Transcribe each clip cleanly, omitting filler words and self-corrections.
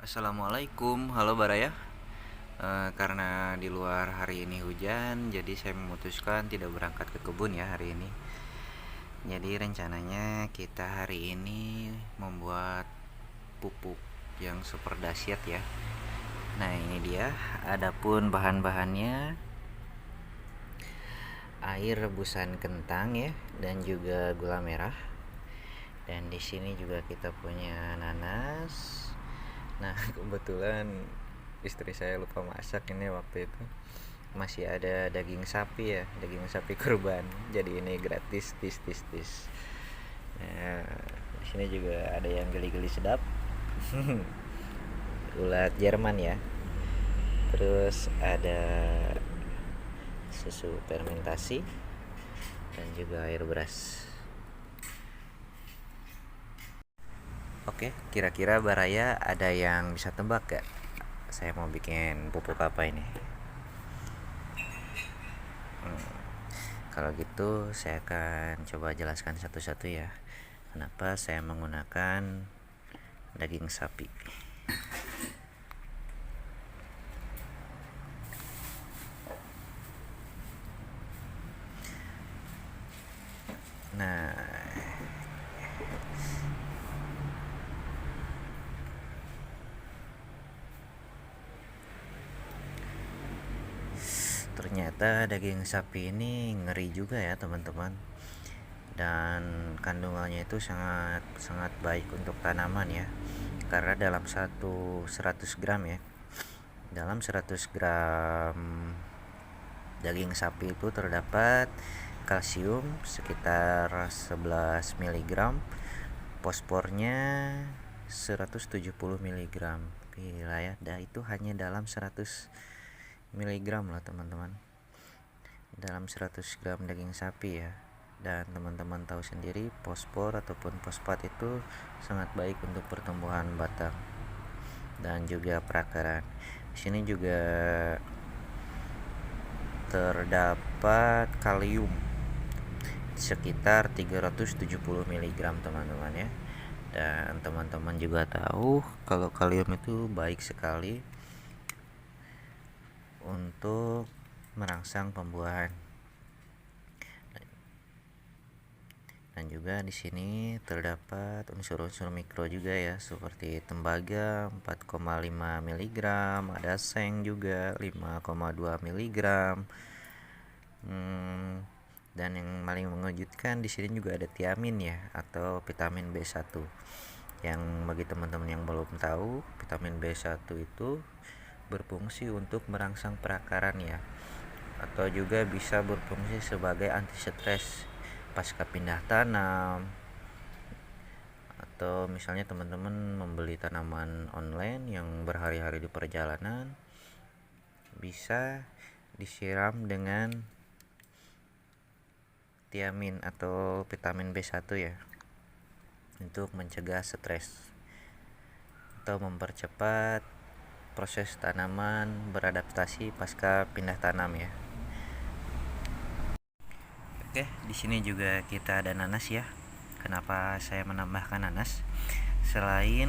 Assalamualaikum, halo Baraya. Karena di luar hari ini hujan, jadi saya memutuskan tidak berangkat ke kebun ya hari ini. Jadi rencananya kita hari ini membuat pupuk yang super dahsyat ya. Nah ini dia, adapun bahan-bahannya air rebusan kentang ya, dan juga gula merah. Dan di sini juga kita punya nanas. Nah kebetulan istri saya lupa masak ini waktu itu, masih ada daging sapi ya, daging sapi kurban, jadi ini gratis tis tis tis. Nah, di sini juga ada yang geli-geli sedap. Ulat Jerman ya, terus ada susu fermentasi dan juga air beras. Oke, kira-kira Baraya ada yang bisa tebak gak saya mau bikin pupuk apa ini? Kalau gitu saya akan coba jelaskan satu-satu ya, kenapa saya menggunakan daging sapi. Nah, ternyata daging sapi ini ngeri juga ya teman-teman. Dan kandungannya itu sangat sangat baik untuk tanaman ya. Karena dalam 100 gram ya. Dalam 100 gram daging sapi itu terdapat kalsium sekitar 11 mg, fosfornya 170 mg. Gila ya, itu hanya dalam 100 mg lah teman-teman, dalam 100 gram daging sapi ya. Dan teman-teman tahu sendiri, fosfor ataupun fosfat itu sangat baik untuk pertumbuhan batang dan juga perakaran. Di sini juga terdapat kalium sekitar 370 mg teman-teman ya. Dan teman-teman juga tahu kalau kalium itu baik sekali untuk merangsang pembuahan. Dan juga di sini terdapat unsur-unsur mikro juga ya, seperti tembaga 4,5 mg, ada seng juga 5,2 mg. Dan yang paling mengejutkan di sini juga ada tiamin ya, atau vitamin B1. Yang bagi teman-teman yang belum tahu, vitamin B1 itu berfungsi untuk merangsang perakaran ya, atau juga bisa berfungsi sebagai anti stres pasca pindah tanam, atau misalnya teman-teman membeli tanaman online yang berhari-hari di perjalanan, bisa disiram dengan tiamin atau vitamin B1 ya, untuk mencegah stres atau mempercepat proses tanaman beradaptasi pasca pindah tanam ya. Oke, di sini juga kita ada nanas ya. Kenapa saya menambahkan nanas? Selain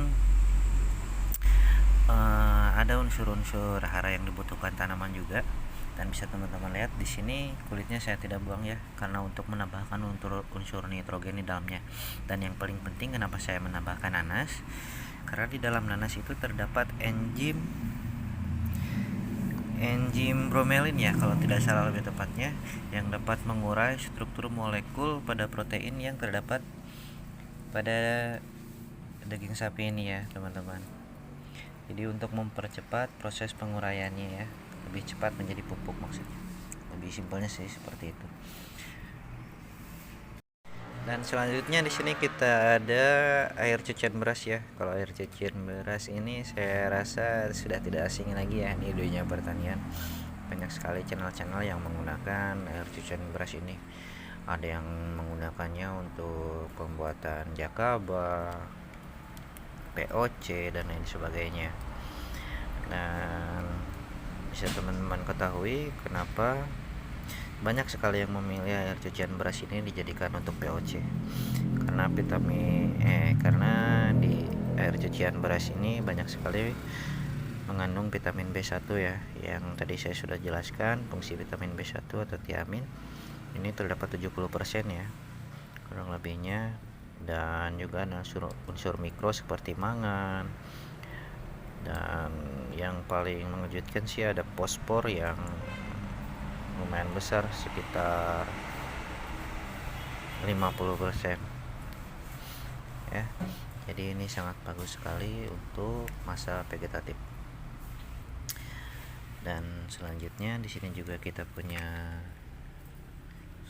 ada unsur-unsur hara yang dibutuhkan tanaman juga, dan bisa teman-teman lihat di sini kulitnya saya tidak buang ya, karena untuk menambahkan unsur nitrogen di dalamnya. Dan yang paling penting kenapa saya menambahkan nanas? Karena di dalam nanas itu terdapat enzim bromelin ya, kalau tidak salah lebih tepatnya, yang dapat mengurai struktur molekul pada protein yang terdapat pada daging sapi ini ya teman-teman. Jadi untuk mempercepat proses penguraiannya ya, lebih cepat menjadi pupuk maksudnya. Lebih simpelnya sih seperti itu. Dan selanjutnya di sini kita ada air cucian beras ya. Kalau air cucian beras ini saya rasa sudah tidak asing lagi ya di dunia pertanian. Banyak sekali channel-channel yang menggunakan air cucian beras ini. Ada yang menggunakannya untuk pembuatan jakaba, POC dan lain sebagainya. Dan bisa teman-teman ketahui kenapa banyak sekali yang memilih air cucian beras ini dijadikan untuk POC, karena karena di air cucian beras ini banyak sekali mengandung vitamin B1 ya, yang tadi saya sudah jelaskan fungsi vitamin B1 atau tiamin ini terdapat 70% ya kurang lebihnya, dan juga ada unsur mikro seperti mangan, dan yang paling mengejutkan sih ada fosfor yang lumayan besar sekitar 50% ya. Jadi ini sangat bagus sekali untuk masa vegetatif. Dan selanjutnya di sini juga kita punya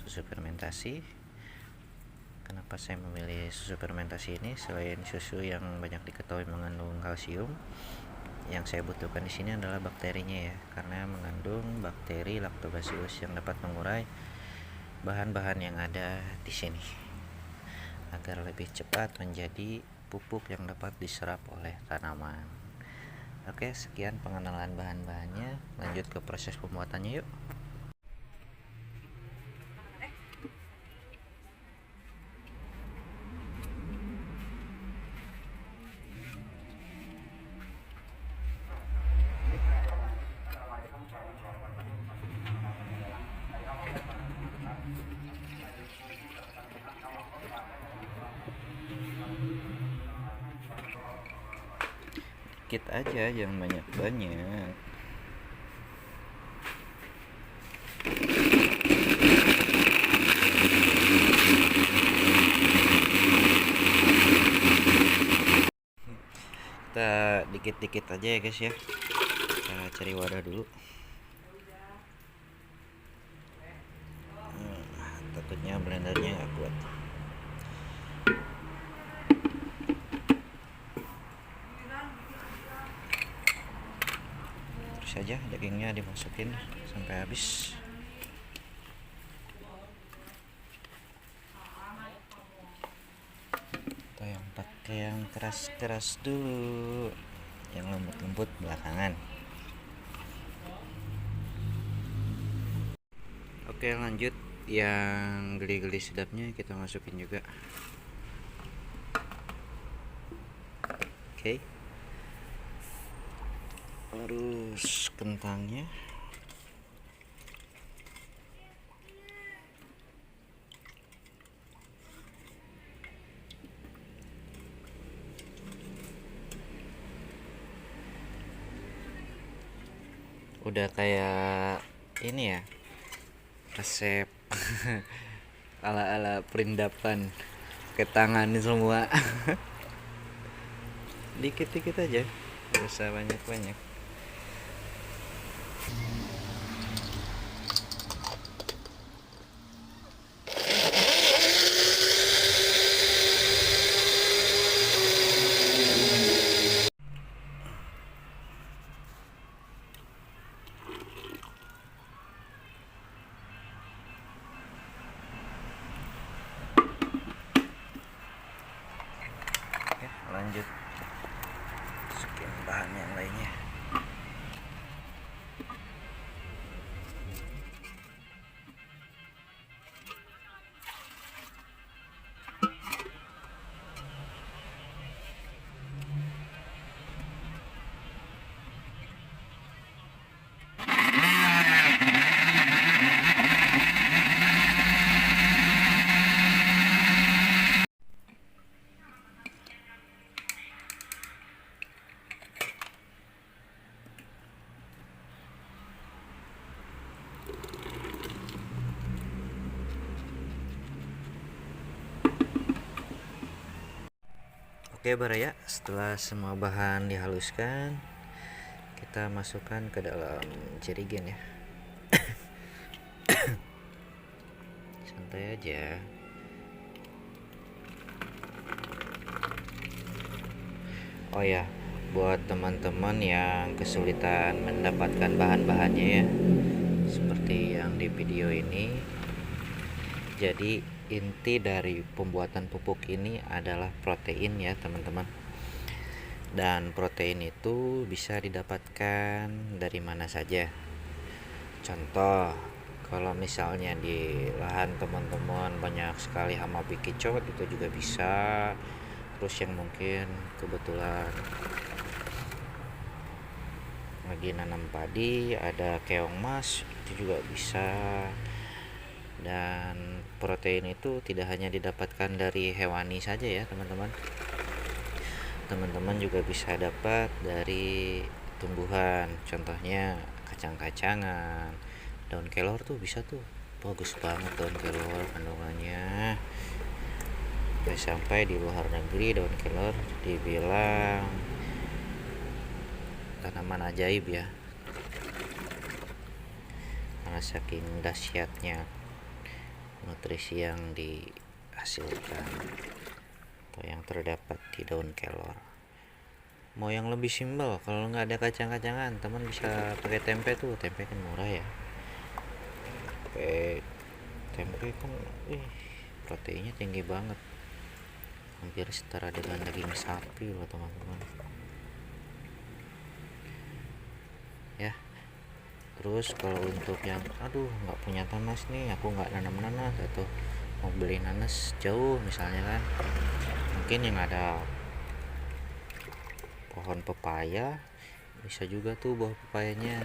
susu fermentasi. Kenapa saya memilih susu fermentasi ini? Selain susu yang banyak diketahui mengandung kalsium, yang saya butuhkan di sini adalah bakterinya ya, karena mengandung bakteri lactobacillus yang dapat mengurai bahan-bahan yang ada di sini agar lebih cepat menjadi pupuk yang dapat diserap oleh tanaman. Oke, sekian pengenalan bahan-bahannya. Lanjut ke proses pembuatannya yuk. Dikit aja, jangan banyak-banyak. Kita dikit-dikit aja ya guys ya. Kita cari wadah dulu. Takutnya blendernya nggak kuat. Terus aja dagingnya dimasukin sampai habis. Atau yang pakai yang keras-keras dulu, yang lembut-lembut belakangan. Oke, lanjut yang geli-geli sedapnya kita masukin juga. Oke, terus kentangnya udah kayak ini ya, resep ala-ala perindapan ke tangan semua. Dikit-dikit aja, nggak usah banyak-banyak. Oke, lanjut sekian bahan yang lainnya. Oke Baraya, setelah semua bahan dihaluskan, kita masukkan ke dalam jerigen ya. Santai aja. Oh ya, buat teman-teman yang kesulitan mendapatkan bahan-bahannya ya, seperti yang di video ini, jadi inti dari pembuatan pupuk ini adalah protein ya teman-teman. Dan protein itu bisa didapatkan dari mana saja. Contoh, kalau misalnya di lahan teman-teman banyak sekali hama pikicot, itu juga bisa. terus yang mungkin kebetulan lagi nanam padi, ada keong mas, itu juga bisa. Dan protein itu tidak hanya didapatkan dari hewani saja ya teman-teman. Teman-teman juga bisa dapat dari tumbuhan, contohnya kacang-kacangan, daun kelor tuh bisa tuh, bagus banget daun kelor kandungannya. Sampai di luar negeri daun kelor dibilang tanaman ajaib ya, karena saking dahsyatnya nutrisi yang dihasilkan atau yang terdapat di daun kelor. Mau yang lebih simpel, kalau nggak ada kacang-kacangan, teman bisa pakai tempe tuh. Tempe kan murah ya, pakai tempe kan proteinnya tinggi banget, hampir setara dengan daging sapi loh teman-teman ya. Terus kalau untuk yang nggak punya nanas nih, aku nggak nanam nanas atau mau beli nanas jauh misalnya kan, mungkin yang ada pohon pepaya bisa juga tuh buah pepayanya,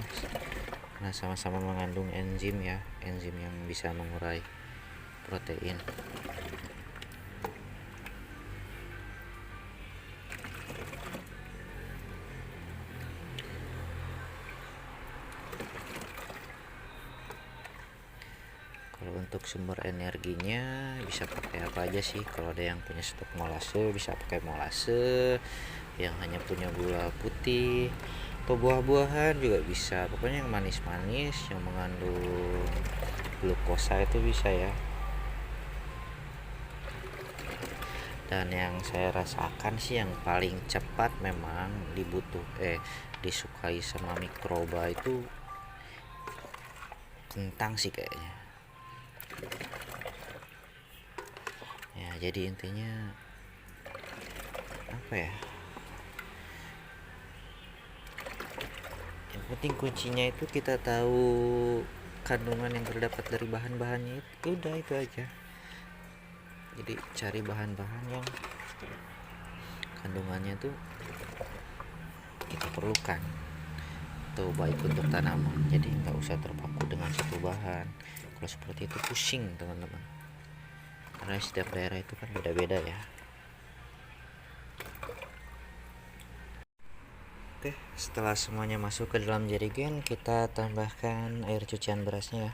karena sama-sama mengandung enzim ya, enzim yang bisa mengurai protein. Kalau untuk sumber energinya bisa pakai apa aja sih? Kalau ada yang punya stok molase bisa pakai molase, yang hanya punya gula putih atau buah-buahan juga bisa. Pokoknya yang manis-manis yang mengandung glukosa itu bisa ya. Dan yang saya rasakan sih yang paling cepat memang disukai sama mikroba itu kentang sih kayaknya ya. Jadi intinya apa ya, yang penting kuncinya itu kita tahu kandungan yang terdapat dari bahan-bahannya, itu udah itu aja. Jadi cari bahan-bahan yang kandungannya tuh kita perlukan atau baik untuk tanaman, jadi nggak usah terpaku dengan satu bahan. Kalau seperti itu pusing teman-teman, karena setiap daerah itu kan beda-beda ya. Oke, setelah semuanya masuk ke dalam jerigen, kita tambahkan air cucian berasnya ya.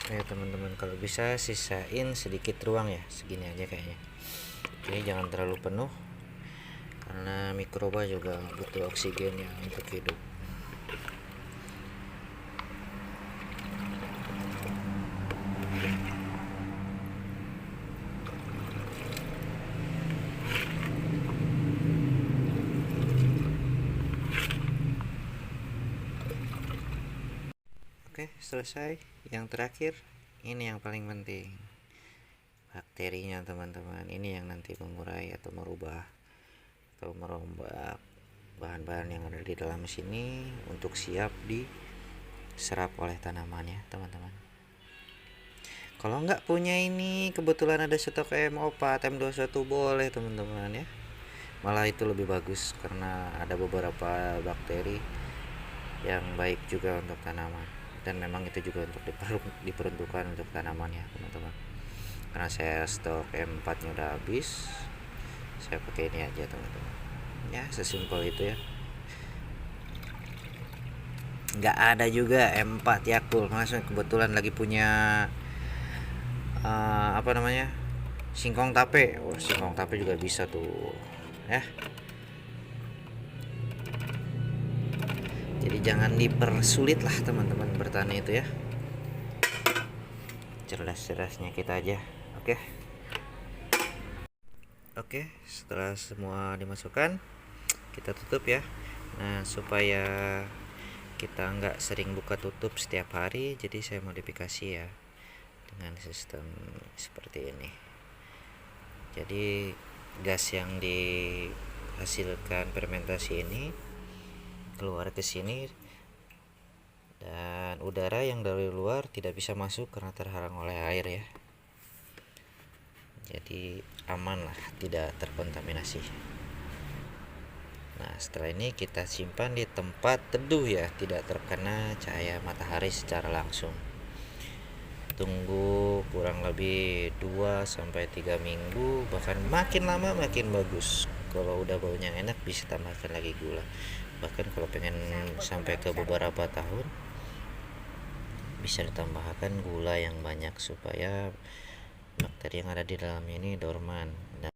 Ya teman-teman, kalau bisa sisain sedikit ruang ya, segini aja kayaknya. Oke, jangan terlalu penuh karena mikroba juga butuh oksigen ya untuk hidup. Oke, selesai. Yang terakhir, ini yang paling penting, bakterinya teman-teman. Ini yang nanti mengurai atau merubah atau merombak bahan-bahan yang ada di dalam sini untuk siap diserap oleh tanaman ya teman-teman. Kalau nggak punya ini, kebetulan ada stok M4, M21 boleh teman-teman ya. Malah itu lebih bagus karena ada beberapa bakteri yang baik juga untuk tanaman, dan memang itu juga untuk diperuntukkan untuk tanaman ya teman-teman. Karena saya stok M4 nya udah habis, saya pakai ini aja teman-teman ya, sesimpel itu ya. Nggak ada juga M4 Yakult, maksudnya kebetulan lagi punya singkong tape. Singkong tape juga bisa tuh ya. Jadi jangan dipersulit lah teman-teman bertani itu ya, cerdas-cerdasnya kita aja. Oke, setelah semua dimasukkan, kita tutup ya. Nah, supaya kita nggak sering buka tutup setiap hari, jadi saya modifikasi ya dengan sistem seperti ini. Jadi gas yang dihasilkan fermentasi ini keluar ke sini dan udara yang dari luar tidak bisa masuk karena terhalang oleh air ya. Jadi aman lah, tidak terkontaminasi. Nah, setelah ini kita simpan di tempat teduh ya, tidak terkena cahaya matahari secara langsung. Tunggu kurang lebih 2 sampai 3 minggu, bahkan makin lama makin bagus. Kalau udah baunya enak bisa tambahkan lagi gula. Bahkan kalau pengen sampai ke beberapa tahun bisa ditambahkan gula yang banyak supaya bakteri yang ada di dalam ini dorman dan